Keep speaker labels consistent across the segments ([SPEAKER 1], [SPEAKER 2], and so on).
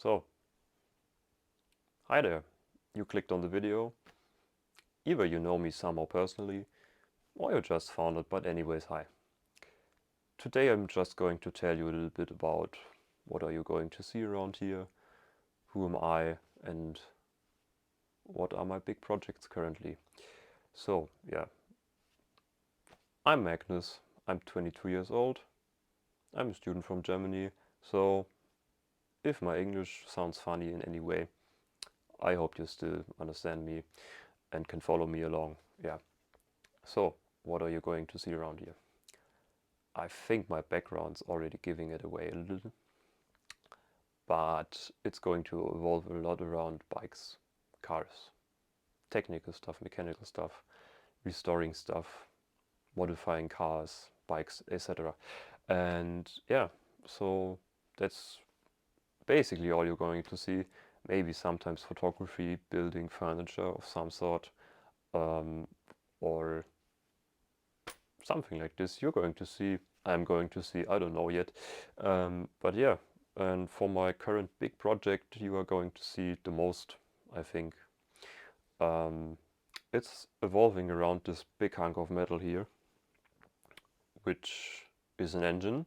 [SPEAKER 1] So, hi there. You clicked on the video. Either you know me somehow personally, or you just found it, but anyways, hi. Today I'm just going to tell you a little bit about what are you going to see around here, who am I, and what are my big projects currently. So, yeah. I'm Magnus, I'm 22 years old, I'm a student from Germany, so if my English sounds funny in any way, I hope you still understand me and can follow me along. Yeah. So, what are you going to see around here? I think my background's already giving it away a little, but it's going to evolve a lot around bikes, cars, technical stuff, mechanical stuff, restoring stuff, modifying cars, bikes, etc. And yeah, so that's basically all you're going to see. Maybe sometimes photography, building furniture of some sort, or something like this you're going to see. I'm going to see, I don't know yet. But yeah, and for my current big project, you are going to see the most, I think. It's evolving around this big hunk of metal here, which is an engine.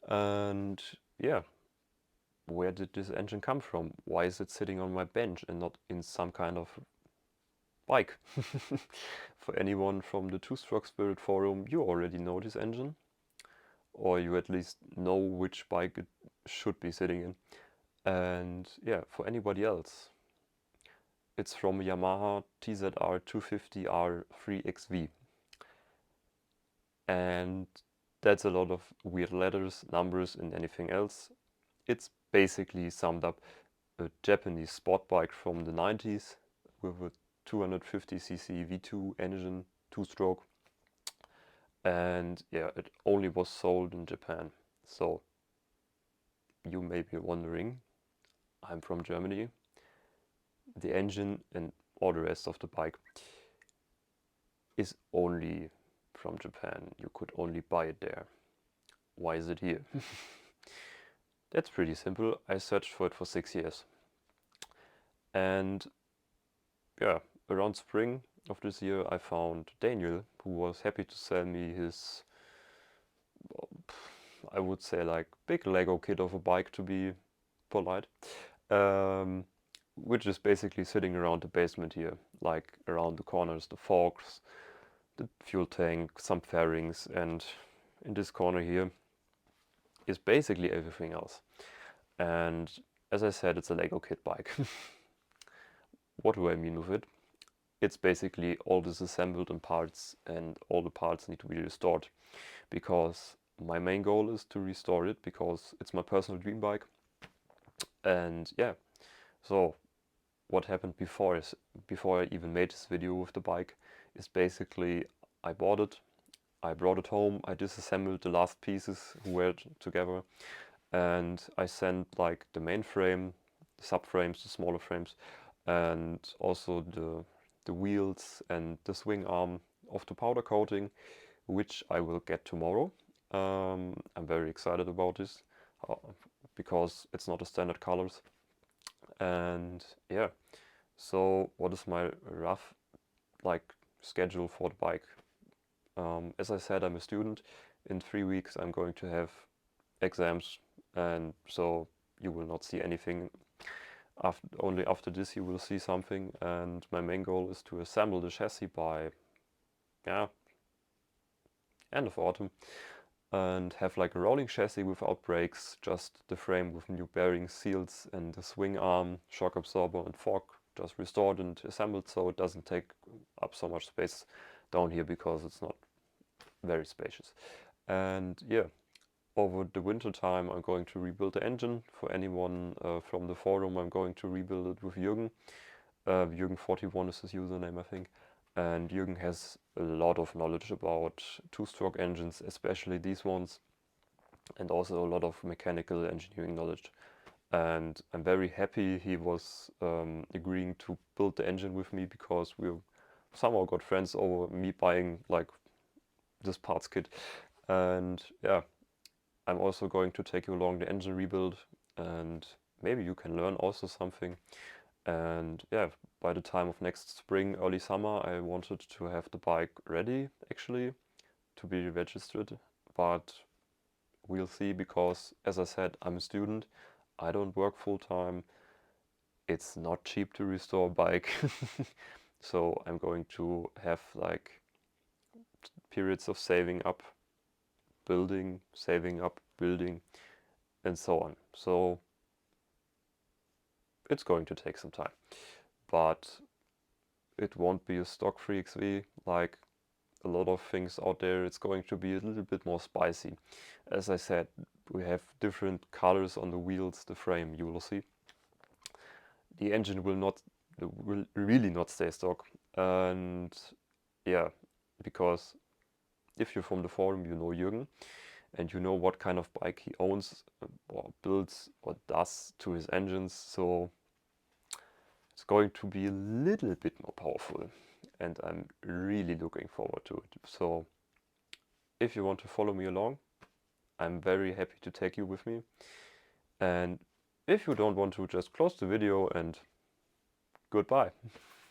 [SPEAKER 1] And yeah, where did this engine come from? Why is it sitting on my bench and not in some kind of bike? For anyone from the Two Stroke Spirit forum, you already know this engine, or you at least know which bike it should be sitting in. And yeah, for anybody else, it's from Yamaha TZR 250R3XV. And that's a lot of weird letters, numbers, and anything else. It's basically summed up a Japanese sport bike from the 90s with a 250cc V2 engine, two-stroke. And yeah, it only was sold in Japan. So you may be wondering, I'm from Germany. The engine and all the rest of the bike is only from Japan. You could only buy it there. Why is it here? That's pretty simple. I searched for it for 6 years. And yeah, around spring of this year I found Daniel, who was happy to sell me his, I would say, like big Lego kit of a bike, to be polite. Which is basically sitting around the basement here, like around the corners, the forks, the fuel tank, some fairings, and in this corner here is basically everything else. And as I said, it's a Lego kit bike. What do I mean with it? It's basically all disassembled in parts, and all the parts need to be restored, because my main goal is to restore it because it's my personal dream bike. And yeah, so what happened before I even made this video with the bike is basically I bought it, I brought it home, I disassembled the last pieces who were together, and I sent like the main frame, the subframes, the smaller frames, and also the wheels and the swing arm of the powder coating, which I will get tomorrow. I'm very excited about this because it's not a standard colors. And yeah, so what is my rough like schedule for the bike? As I said, I'm a student. In 3 weeks I'm going to have exams, and so you will not see anything. Only after this you will see something, and my main goal is to assemble the chassis by end of autumn, and have like a rolling chassis without brakes, just the frame with new bearings, seals, and the swing arm, shock absorber and fork just restored and assembled, so it doesn't take up so much space down here because it's not very spacious. And yeah, over the winter time I'm going to rebuild the engine. For anyone from the forum, I'm going to rebuild it with Jürgen. Jürgen41 is his username, I think. And Jürgen has a lot of knowledge about two-stroke engines, especially these ones, and also a lot of mechanical engineering knowledge. And I'm very happy he was agreeing to build the engine with me, because we somehow got friends over me buying like this parts kit. And yeah, I'm also going to take you along the engine rebuild and maybe you can learn also something. And yeah, by the time of next spring, early summer, I wanted to have the bike ready actually to be registered, but we'll see, because as I said, I'm a student, I don't work full time, it's not cheap to restore a bike. So I'm going to have like periods of saving up, building, saving up, building, and so on. So it's going to take some time, but it won't be a stock 3XV like a lot of things out there. It's going to be a little bit more spicy. As I said, we have different colors on the wheels, the frame, you will see. The engine will really not stay stock. And yeah, because if you're from the forum, you know Jürgen, and you know what kind of bike he owns or builds or does to his engines. So it's going to be a little bit more powerful, and I'm really looking forward to it. So if you want to follow me along, I'm very happy to take you with me. And if you don't want to, just close the video and goodbye.